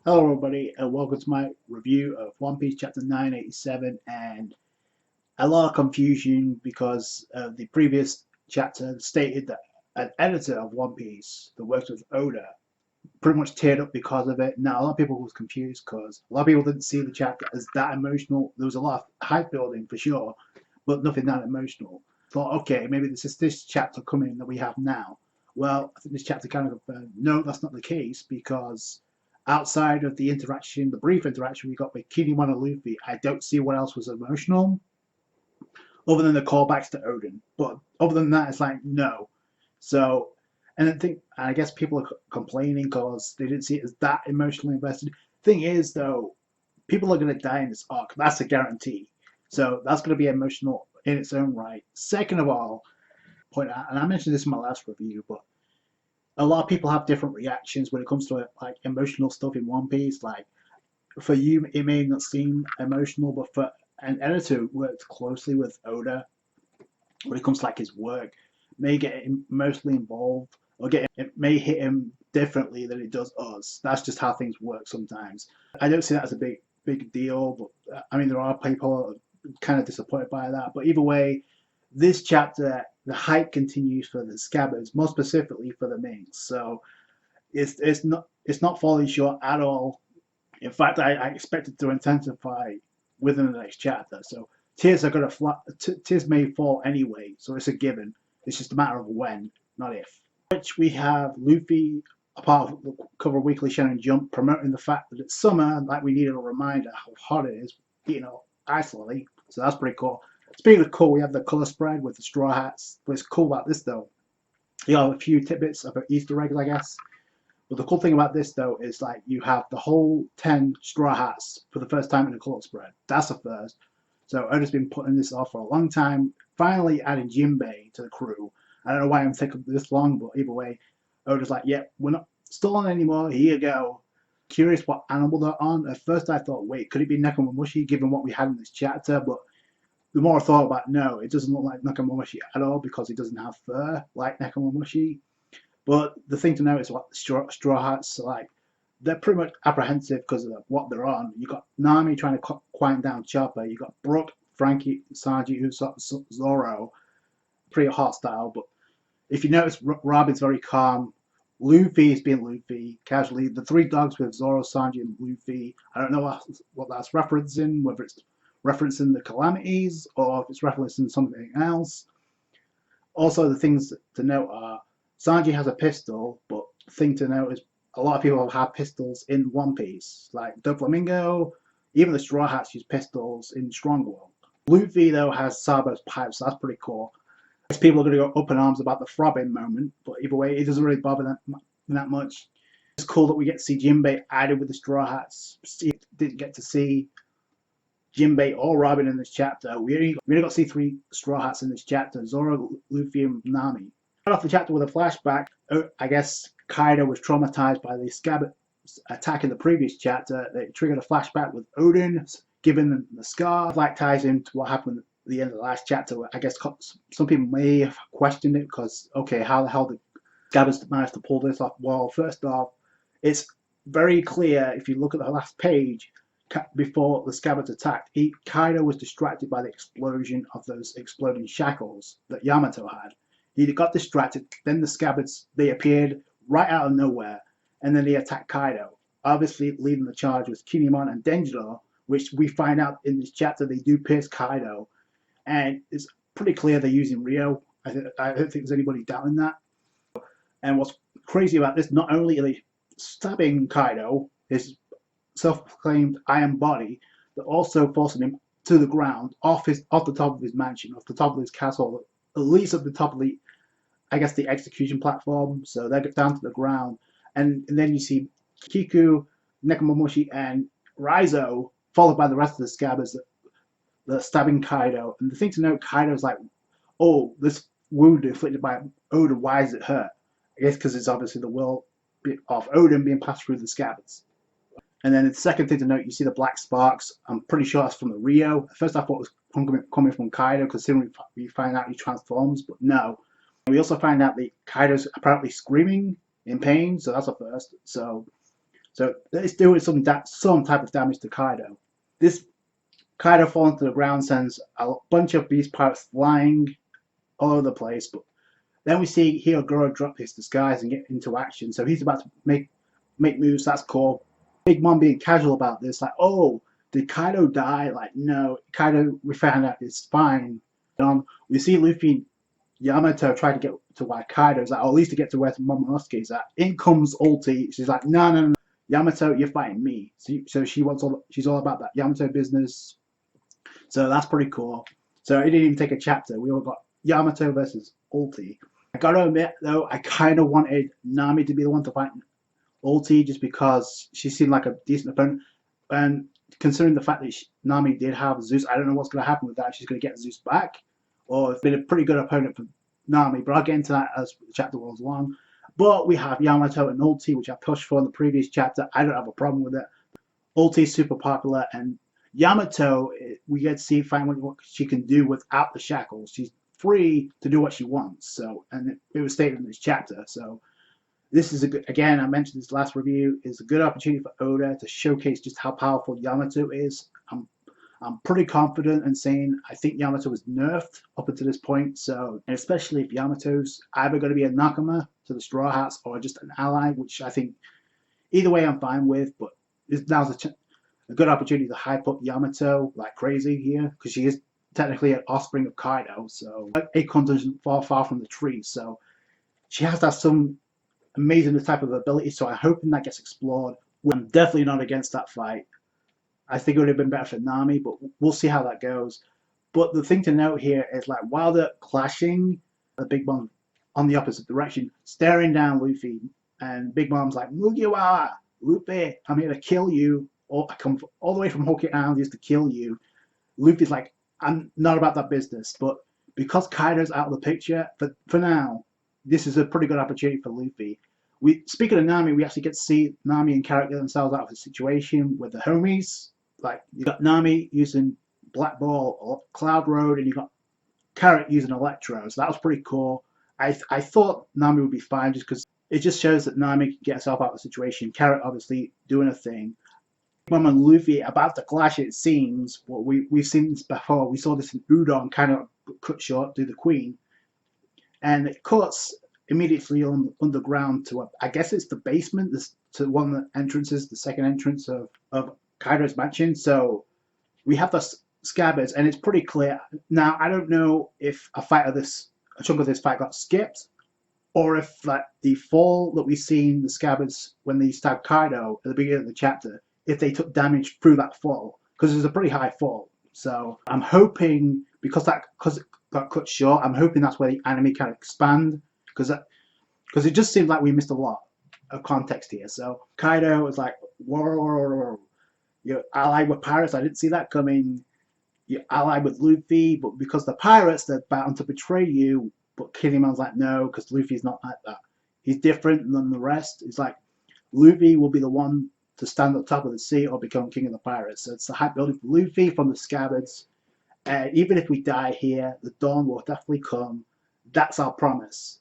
Hello everybody and welcome to my review of One Piece chapter 987, and a lot of confusion because the previous chapter stated that an editor of One Piece that works with Oda pretty much teared up because of it. Now a lot of people was confused because a lot of people didn't see the chapter as that emotional. There was a lot of hype building for sure, but nothing that emotional. Thought, okay, maybe this is this chapter coming that we have now. Well, I think this chapter kind of confirmed, no, that's not the case, because outside of the interaction, the brief interaction we got with Kinemon and Luffy, I don't see what else was emotional other than the callbacks to Odin. But other than that, it's like no. So, and I guess people are complaining because they didn't see it as that emotionally invested. Thing is, though, people are going to die in this arc. That's a guarantee. So that's going to be emotional in its own right. Second of all, point out, and I mentioned this in my last review, but a lot of people have different reactions when it comes to like emotional stuff in One Piece. Like for you, it may not seem emotional, but for an editor who works closely with Oda when it comes to like his work, may get emotionally involved or get it may hit him differently than it does us. That's just how things work sometimes. I don't see that as a big deal, but I mean there are people kind of disappointed by that. But either way, this chapter, the hype continues for the scabbards, more specifically for the Minks. So it's not falling short at all. In fact, I expect it to intensify within the next chapter. So tears are going to tears may fall anyway. So it's a given. It's just a matter of when, not if. Which we have Luffy, a part of the cover Weekly Shonen Jump, promoting the fact that it's summer, like we needed a reminder how hot it is, ice lolly. So that's pretty cool. Speaking of cool, we have the color spread with the straw hats. What's cool about this though, you have a few tidbits about Easter eggs, I guess. But the cool thing about this though is like you have the whole 10 straw hats for the first time in the color spread. That's a first. So Oda's been putting this off for a long time. Finally adding Jinbei to the crew. I don't know why I'm taking this long, but either way, Oda's like, yeah, we're not still on anymore. Here you go. Curious what animal they're on. At first I thought, wait, could it be Nekomamushi given what we had in this chapter? But the more I thought about it, no, it doesn't look like Nekomamushi at all because he doesn't have fur like Nekomamushi. But the thing to note is what the straw hats are like. They're pretty much apprehensive because of what they're on. You got Nami trying to quiet down Chopper. You got Brook, Frankie, Sanji, Zoro, pretty hostile. But if you notice, Robin's very calm. Luffy is being Luffy casually. The three dogs with Zoro, Sanji, and Luffy. I don't know what that's referencing, whether it's referencing the calamities or if it's referencing something else. Also, the things to note are Sanji has a pistol, but the thing to note is a lot of people have had pistols in One Piece, like Doflamingo, even the Straw Hats use pistols in Strong World. Luffy, though, has Sabo's pipes, so that's pretty cool. People are going to go up in arms about the throbbing moment, but either way, it doesn't really bother that much. It's cool that we get to see Jinbei added with the Straw Hats. Didn't get to see Jinbei or Robin in this chapter. We only got to see three Straw Hats in this chapter: Zoro, Luffy, and Nami. Start off the chapter with a flashback. I guess Kaido was traumatized by the Scabbard attack in the previous chapter. That triggered a flashback with Odin giving the scar. Like ties into what happened at the end of the last chapter. I guess some people may have questioned it because, okay, how the hell did Scabbards manage to pull this off? Well, first off, it's very clear if you look at the last page before the Scabbards attacked, Kaido was distracted by the explosion of those exploding shackles that Yamato had. He got distracted, then the Scabbards, they appeared right out of nowhere, and then they attacked Kaido. Obviously, leading the charge was Kinemon and Denjiro, which we find out in this chapter they do pierce Kaido, and it's pretty clear they're using Rio. I don't think there's anybody doubting that. And what's crazy about this, not only are they stabbing Kaido, his self-proclaimed iron body, but also forcing him to the ground, off the top of his mansion, off the top of his castle, at least at the top of the execution platform. So they get down to the ground, and then you see Kiku, Nekomamushi, and Raizo, followed by the rest of the scabbards that are stabbing Kaido. And the thing to note, Kaido's like, oh, this wound inflicted by Odin, why does it hurt? I guess because it's obviously the will of Odin being passed through the scabbards. And then the second thing to note, you see the black sparks. I'm pretty sure that's from the Rio. At first I thought it was coming from Kaido, because soon we find out he transforms, but no. We also find out that Kaido's apparently screaming in pain, so that's a first. So So it's doing some type of damage to Kaido. This Kaido falling to the ground sends a bunch of beast pirates flying all over the place, but then we see Hyogoro drop his disguise and get into action. So he's about to make moves. That's cool. Big Mom being casual about this, like, oh, did Kaido die? Like, no, Kaido, we found out it's fine. We see Luffy and Yamato try to get to where Kaido's at, or at least to get to where Momonosuke's at. In comes Ulti. She's like, no, no, no, Yamato, you're fighting me. So she's all about that Yamato business. So that's pretty cool. So it didn't even take a chapter. We all got Yamato versus Ulti. I gotta admit, though, I kind of wanted Nami to be the one to fight Ulti just because she seemed like a decent opponent. And considering the fact that Nami did have Zeus, I don't know what's going to happen with that. If she's going to get Zeus back, or it's been a pretty good opponent for Nami. But I'll get into that as the chapter goes along. But we have Yamato and Ulti, which I pushed for in the previous chapter. I don't have a problem with it. Ulti's super popular, and Yamato, we get to see finally what she can do without the shackles. She's free to do what she wants. So, and it was stated in this chapter. So this is a good, again, I mentioned this last review, is a good opportunity for Oda to showcase just how powerful Yamato is. I'm pretty confident in saying I think Yamato was nerfed up until this point. So, and especially if Yamato's either going to be a Nakama to the Straw Hats or just an ally, which I think either way I'm fine with. But now's a good opportunity to hype up Yamato like crazy here, because she is technically an offspring of Kaido. So Acorn doesn't fall far from the tree. So she has that some amazing type of ability. So I'm hoping that gets explored. I'm definitely not against that fight. I think it would have been better for Nami, but we'll see how that goes. But the thing to note here is, like, while they're clashing, the Big Mom on the opposite direction, staring down Luffy, and Big Mom's like, Mugiwara, Luffy, I'm here to kill you. Or I come all the way from Hawkeye Island just to kill you. Luffy's like, I'm not about that business. But because Kaido's out of the picture, for now, this is a pretty good opportunity for Luffy. Speaking of Nami, we actually get to see Nami and Carrot get themselves out of the situation with the homies. Like, you got Nami using Black Ball or Cloud Road, and you got Carrot using Electro. So that was pretty cool. I thought Nami would be fine just because it just shows that Nami can get herself out of the situation. Carrot obviously doing a thing. Mom and Luffy about to clash, it seems. Well, we've seen this before. We saw this in Udon, kind of cut short, do the Queen. And it cuts immediately underground to, I guess it's the basement, to one of the entrances, the second entrance of Kaido's mansion. So we have the scabbards, and it's pretty clear. Now, I don't know if a chunk of this fight got skipped, or if like the fall that we've seen the scabbards when they stabbed Kaido at the beginning of the chapter, if they took damage through that fall, because it was a pretty high fall. So I'm hoping, because it got cut short, I'm hoping that's where the anime can expand, because it just seemed like we missed a lot of context here. So Kaido was like, whoa, you're allied with pirates, I didn't see that coming. You're allied with Luffy, but because the pirates, they're bound to betray you. But Kinneyman's like, no, because Luffy's not like that. He's different than the rest. It's like Luffy will be the one to stand at the top of the sea or become king of the pirates. So it's the hype building for Luffy from the scabbards. Even if we die here, the dawn will definitely come. That's our promise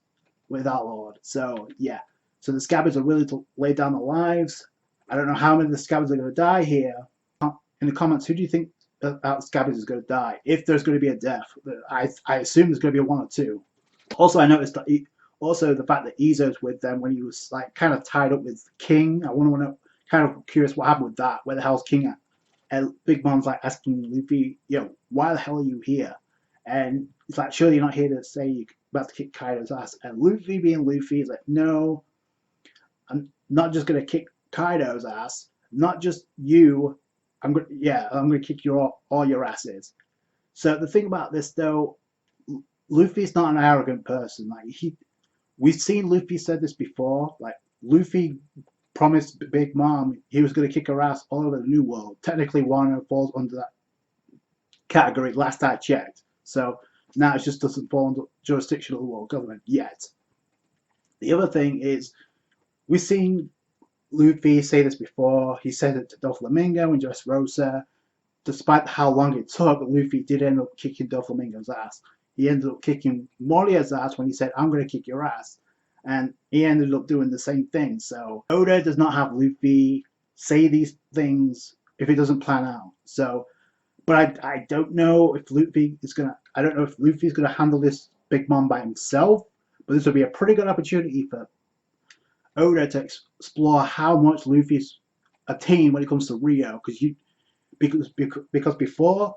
with our Lord. So yeah, so the scabbards are willing to lay down their lives. I don't know how many of the scabbards are going to die here. In the comments, who do you think out scabbards is going to die? If there's going to be a death, I assume there's going to be a one or two. Also, I noticed that also the fact that Izo's with them when he was like kind of tied up with King. I want to know, kind of curious what happened with that. Where the hell's King at? And Big Mom's like asking Luffy, yo, why the hell are you here? And it's like, surely you're not here to say you're about to kick Kaido's ass. And Luffy being Luffy is like, no, I'm not just gonna kick Kaido's ass. Not just you. I'm gonna kick all your asses. So the thing about this though, Luffy's not an arrogant person. Like we've seen Luffy said this before. Like Luffy promised Big Mom he was going to kick her ass all over the New World. Technically, Wano falls under that category last I checked. So now it just doesn't fall under jurisdiction of the world government yet. The other thing is, we've seen Luffy say this before. He said it to Doflamingo and Dressrosa. Despite how long it took, Luffy did end up kicking Doflamingo's ass. He ended up kicking Moria's ass when he said, I'm going to kick your ass. and he ended up doing the same thing. So Oda does not have Luffy say these things if it doesn't plan out. So, but I don't know if Luffy is gonna. I don't know if Luffy's gonna handle this Big Mom by himself. But this would be a pretty good opportunity for Oda to explore how much Luffy's attained when it comes to Rio, because before,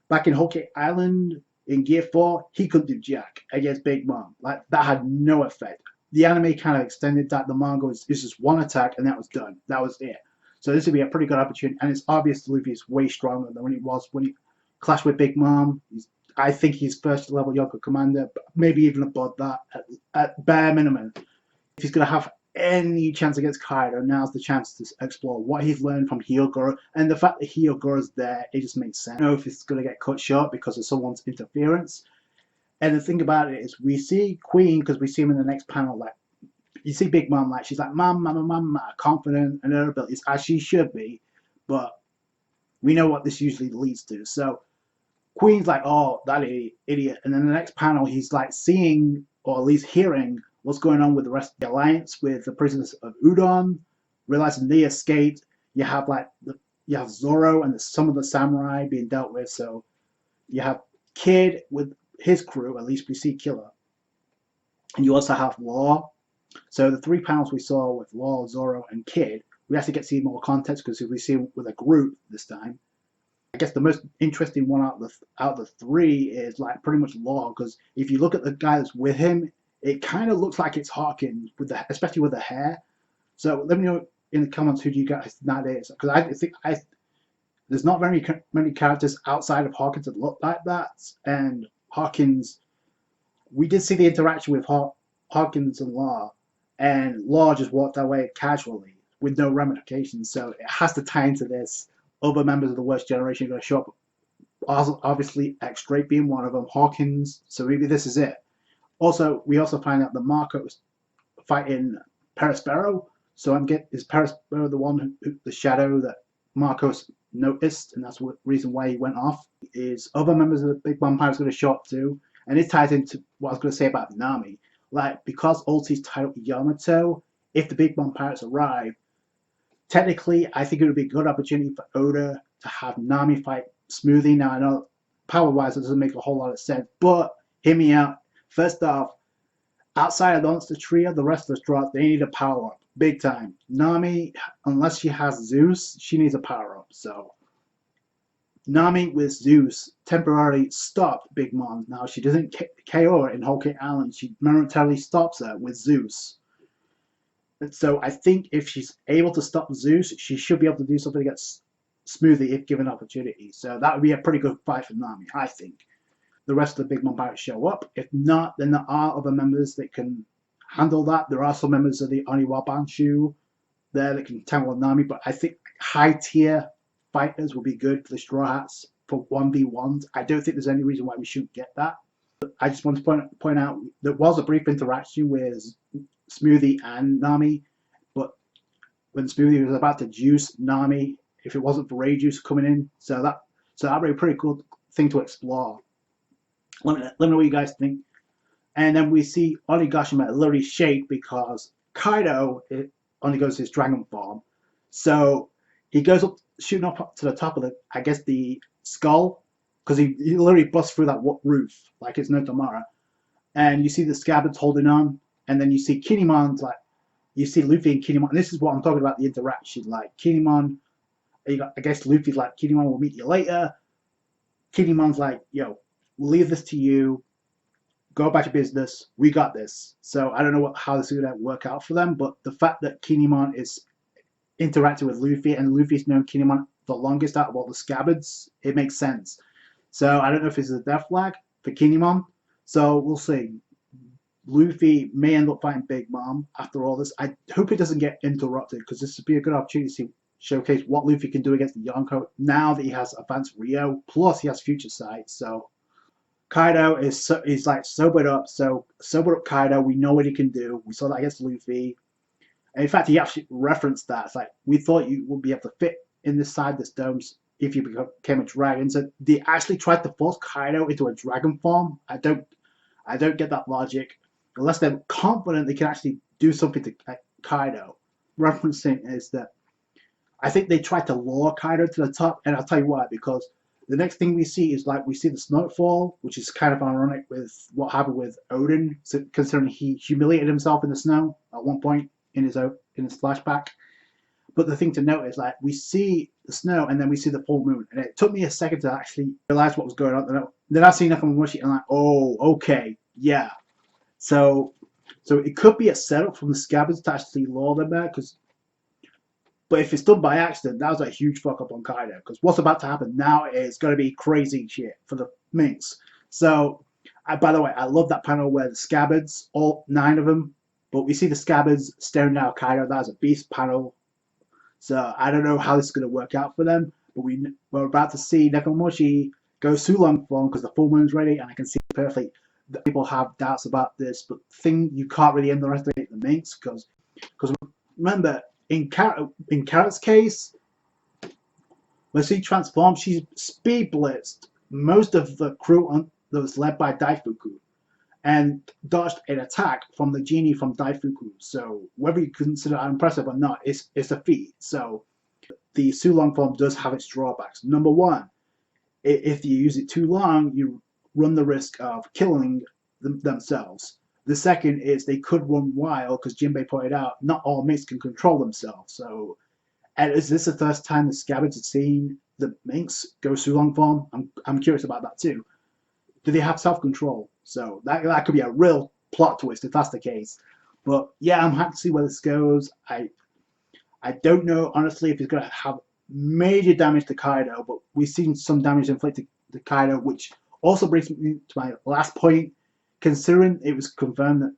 back in Whole Cake Island in Gear 4, he couldn't do jack against Big Mom. Like, that had no effect. The anime kind of extended that. The manga was just one attack and that was done. That was it. So this would be a pretty good opportunity, and it's obvious Luffy is way stronger than when he clashed with Big Mom. I think he's first level Yoko Commander, maybe even above that at bare minimum. If he's going to have any chance against Kaido, now's the chance to explore what he's learned from Hyogoro, and the fact that Hyogoro's there, it just makes sense. I don't know if it's going to get cut short because of someone's interference. And the thing about it is, we see Queen, because we see him in the next panel, like, you see Big Mom, like, she's like, Mom, confident in her abilities, as she should be, but we know what this usually leads to. So Queen's like, oh, that idiot. And then the next panel, he's like seeing, or at least hearing, what's going on with the rest of the alliance, with the prisoners of Udon, realizing they escaped. You have Zoro and some of the samurai being dealt with. So you have Kid with his crew, at least we see Killer. And you also have Law. So the 3 panels we saw with Law, Zoro, and Kid, we actually get to see more context because we see him with a group this time. I guess the most interesting one out of the 3 is like pretty much Law, because if you look at the guy that's with him, it kind of looks like it's Hawkins, especially with the hair. So let me know in the comments who do you guys that is, because I think there's not very many characters outside of Hawkins that look like that. And Hawkins, we did see the interaction with Hawkins and Law, and Law just walked away casually with no ramifications. So it has to tie into this. Other members of the Worst Generation are going to show up. Obviously, X-Drake being one of them, Hawkins. So maybe this is it. Also, we also find out that Marco was fighting Perospero. So is Perospero the one the shadow that Marcos noticed, and that's the reason why he went off? Is other members of the Big Bang Pirates going to show up too? And it ties into what I was going to say about Nami. Like, because Ulti's tied up Yamato, if the Big Bang Pirates arrive, technically, I think it would be a good opportunity for Oda to have Nami fight Smoothie. Now, I know power-wise it doesn't make a whole lot of sense, but hear me out. First off, outside of the Monster Trio, the rest of the Straws, they need a power-up. Big time. Nami, unless she has Zeus, she needs a power-up. So, Nami with Zeus temporarily stopped Big Mom. Now, she doesn't KO her in Whole Cake Island. She momentarily stops her with Zeus. So I think if she's able to stop Zeus, she should be able to do something against Smoothie if given opportunity. So that would be a pretty good fight for Nami, I think. The rest of the Big Mom Pirates show up. If not, then there are other members that can handle that. There are some members of the Oniwa Banshu there that can tangle Nami, but I think high-tier fighters will be good for the Straw Hats for 1v1s. I don't think there's any reason why we shouldn't get that. I just want to point out there was a brief interaction with Smoothie and Nami, but when Smoothie was about to juice Nami, if it wasn't for Ray Juice coming in, so that would be a pretty cool thing to explore. Let me know what you guys think. And then we see Onigashima literally shake because Kaido undergoes his dragon form. So he goes up, shooting up to the top of the skull, because he literally busts through that roof like it's no tomorrow. And you see the scabbards holding on, and then you see Kinemon's like, you see Luffy and Kinemon. And this is what I'm talking about, the interaction. Like Kinemon, I guess Luffy's like, Kinemon, will meet you later. Kinemon's like, yo, we'll leave this to you. Go about your business. We got this. So I don't know how this is going to work out for them, but the fact that Kinemon is interacting with Luffy, and Luffy's known Kinemon the longest out of all the scabbards, it makes sense. So I don't know if it's a death flag for Kinemon. So we'll see. Luffy may end up fighting Big Mom after all this. I hope it doesn't get interrupted, because this would be a good opportunity to showcase what Luffy can do against the Yonko now that he has Advanced Rio, plus he has Future Sight. So Kaido is like sobered up. So sobered up Kaido, we know what he can do. We saw that against Luffy. And in fact, he actually referenced that. It's like, we thought you would be able to fit in this side, this dome, if you became a dragon. So they actually tried to force Kaido into a dragon form. I don't get that logic. unless they're confident they can actually do something to Kaido. Referencing is that I think they tried to lure Kaido to the top, and I'll tell you why. Because the next thing we see is like we see the snowfall, which is kind of ironic with what happened with Odin, considering he humiliated himself in the snow at one point in his flashback. But the thing to note is like we see the snow and then we see the full moon, and it took me a second to actually realize what was going on. Then I see Nekomamushi and I'm like, oh, okay, yeah. So it could be a setup from the Scabbards to actually lure them there, but if it's done by accident, that was a huge fuck up on Kaido. Because what's about to happen now is going to be crazy shit for the Minks. So, by the way, I love that panel where the Scabbards, all 9 of them, but we see the Scabbards staring down Kaido. That was a beast panel. So I don't know how this is going to work out for them. But we're about to see Nekomamushi go Sulong form because the full moon's ready, and I can see perfectly that people have doubts about this. But the thing you can't really underestimate the Minks because remember. In Carrot's case, when she transformed, she speed blitzed most of the crew that was led by Daifuku and dodged an attack from the genie from Daifuku. So whether you consider that impressive or not, it's a feat. So the Sulong form does have its drawbacks. Number one, if you use it too long, you run the risk of killing themselves. The second is they could run wild because Jinbei pointed out not all Minks can control themselves. So, and is this the first time the Scabbards have seen the Minks go Sulong form? I'm curious about that too. Do they have self-control? So that could be a real plot twist if that's the case. But yeah, I'm happy to see where this goes. I don't know honestly if it's going to have major damage to Kaido, but we've seen some damage inflicted to Kaido, which also brings me to my last point. Considering it was confirmed that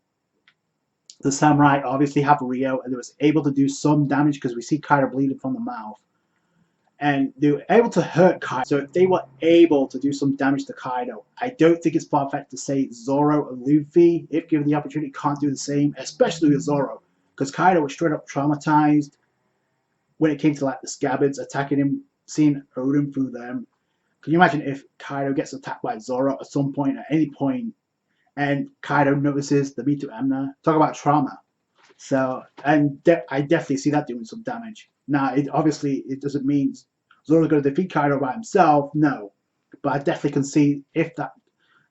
the samurai obviously have Rio and they was able to do some damage because we see Kaido bleeding from the mouth. And they were able to hurt Kaido. So if they were able to do some damage to Kaido, I don't think it's far-fetched to say Zoro and Luffy, if given the opportunity, can't do the same, especially with Zoro. Because Kaido was straight up traumatized when it came to like the Scabbards attacking him, seeing Odin through them. Can you imagine if Kaido gets attacked by Zoro at some point, at any point, and Kaido notices the Mito Emna? Talk about trauma. So, and I definitely see that doing some damage. Now, it doesn't mean Zoro's going to defeat Kaido by himself, no. But I definitely can see if that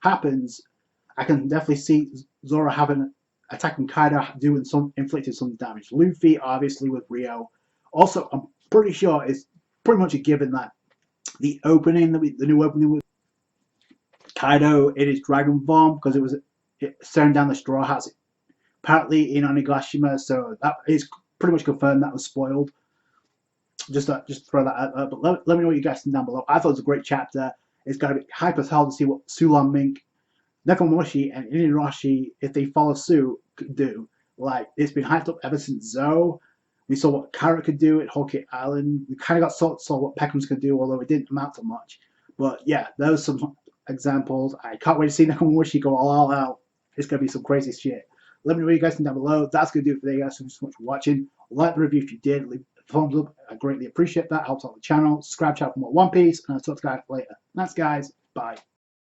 happens, I can definitely see Zoro attacking Kaido, inflicting some damage. Luffy, obviously, with Rio. Also, I'm pretty sure it's pretty much a given that the new opening with Kaido in his dragon form, because it was staring down the Straw Hats apparently in Onigashima, so that is pretty much confirmed that was spoiled. Just throw that out there. But let me know what you guys think down below. I thought it was a great chapter. It's going to be hype as hell to see what Sulong Mink, Nekomamushi, and Inuyasha, if they follow suit, could do. Like, it's been hyped up ever since Zoe. We saw what Carrot could do at Whole Cake Island. We kind of saw what Peckham's could do, although it didn't amount to much. But yeah, those are some examples. I can't wait to see Nekomamushi go all out. It's going to be some crazy shit. Let me know what you guys think down below. That's going to do it for today, guys. Thank you so much for watching. Like the review if you did. Leave a thumbs up. I greatly appreciate that. Helps out the channel. Subscribe for more One Piece. And I'll talk to you guys later. Thanks, guys. Bye.